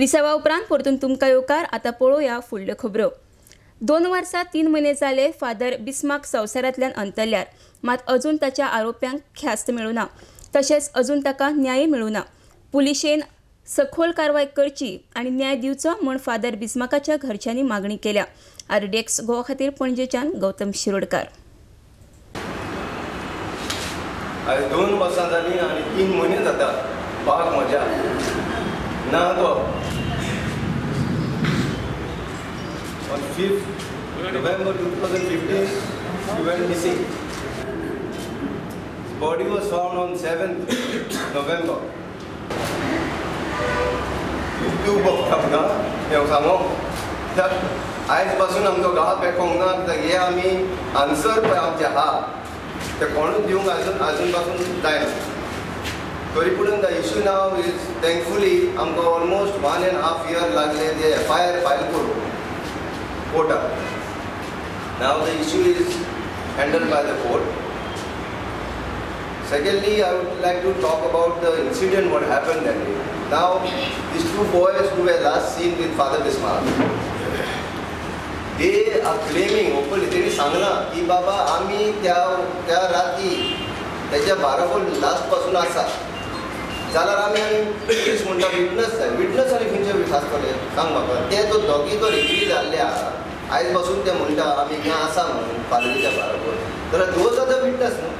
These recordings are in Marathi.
विसावा उपरांत परतून तुमकां येवकार. आतां पळोवया फुडल्यो खबरो. 2 वर्सां 3 म्हयने जाले फादर बिस्मार्क संवसारांतल्यान अंतरल्यार, मात अजून ताच्या आरोप्यांक ख्यास्त मेळूना. तशेंच अजून ताका न्याय मेळूना. पुलिशेन सखोल कारवाय करची आनी न्याय दिवचो म्हूण फादर बिस्मार्काच्या घरच्यांनी मागणी केल्या. RDX गोवा खातीर पणजेच्यान गौतम शिरोडकार. आज 2 वर्सां जालीं आनी 3 म्हयने जाता पावक म्हज्या ना तो. On 5th November 2015, he went missing. His body was found on 7th November. तू बघता ना हे सांगो तर आयज पासून आमचो गांव पेकोंक ना तर हे आमी आन्सर पळय आमचे आहा ते कोणूच दिवंक आजून पासून जायना. तरी पूण the issue now is thankfully आमकां ऑलमोस्ट 1.5 year लागले ते FIR फायल करून कोर्टाक. Now the issue is handled by the court. Secondly, I would like to talk about the incident what happened that day. Now, these 2 boys who were last seen with Father Bismarck, they are claiming openly, they सांगना की बाबा आम्ही त्या राती त्याच्या बाराबोल लास्ट पासून आसा जाल्यार आमी पुलीस म्हणटा विटनस आनी खंयचे विश्वासतले सांग म्हाका. ते तो दोगी तो रिग्री जाल्ले आहा आयज पासून ते म्हणटा आमी हिंगा आसा म्हणून फादरीच्या बाराबोल. जाल्यार दोज आर द विटनस न्हू.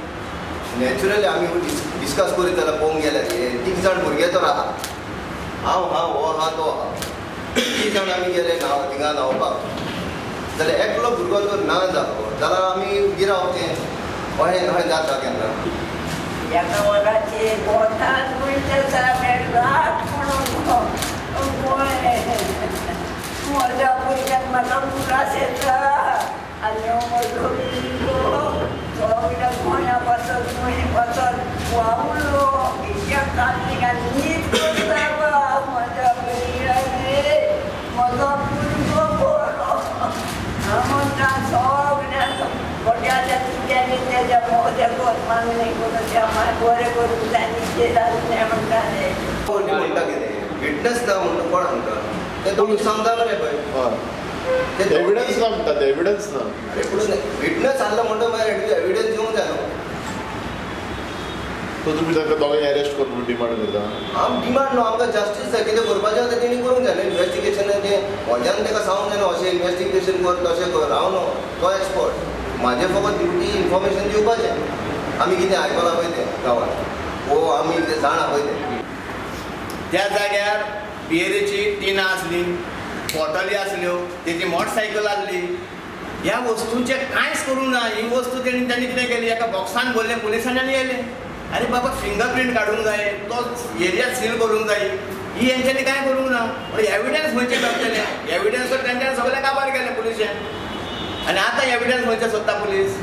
नॅचरली आमी डिस्कस करीत जाल्यार पळोवंक गेल्यार 3 जाण भुरगे तर आहा. हांव हो आहा तो आहा. 3 जाण आमी गेले थिंगा न्हांवपाक जाल्यार एकलो भुरगो जर ना जालो जाल्यार आमी गिरावचें अशें जाता केन्ना. एका वराचे गोठात म्हणटा मेळटात म्हणून म्हज्या भुरग्याक म्हाका उरास येता आनी म्हजो भुरगो सगळ्या गोंया पासत खंय पासत वावलो इतक्या काळजीक न्हीद करता बा म्हज्या भुरग्याचे म्हजो भुरगो बरो. हांव म्हणटा सगळ्यांक बड्याच्या तुज्यानी तेज्या मोद्या गोरमान न्ही करून त्या माय बरें करूंक जाय न्ही जालें म्हणटाले. म्हणटा कितें विटनस ना म्हणटा कोण म्हणटा ते तुमी समजा बरें पळय एविडन्स ना म्हणटा एविडन्स ना. अरे पूण विटनस आहलो म्हणटा मागीर एविडन्स दिवंक जाय न्हू. सो तुमी ताका दोगांय अरेस्ट करून डिमांड करता. हांव डिमांड न्हू आमकां जस्टीस जाय कितें करपाचें आसा तेणी करूंक जाय न्हू. इन्वेस्टिगेशन तें वजान ताका सांगूंक जाय न्हू अशें इन्वेस्टिगेशन कर तशें कर. हांव न्हू तो एक्सपर्ट. म्हाजें फकत ड्युटी इन्फॉर्मेशन दिवपाचें. आमी कितें आयकलां पळय तें गांवांत वो आमी तें जाणा पळय तें. त्या जाग्यार बियरेची टिनां आसली, बॉटली आसल्यो, तेजी मोटरसायकल आसली. ह्या वस्तूंचें कांयच करूंक ना. ही वस्तू त्यांनी कितें केली एका बॉक्सान भरलें पुलिसांनी आनी येयले. अरे बाबा फिंगरप्रिंट काडूंक जाय तो एरिया सील करूंक जाय. ही हेंच्यांनी कांय करूंक ना. एविडन्स खंयचे करतले. एविडन्स तर तेंच्यांनी सगळे काबार केले पुलिशेन. आनी आतां एविडन्स खंयचे सोदता पुलीस.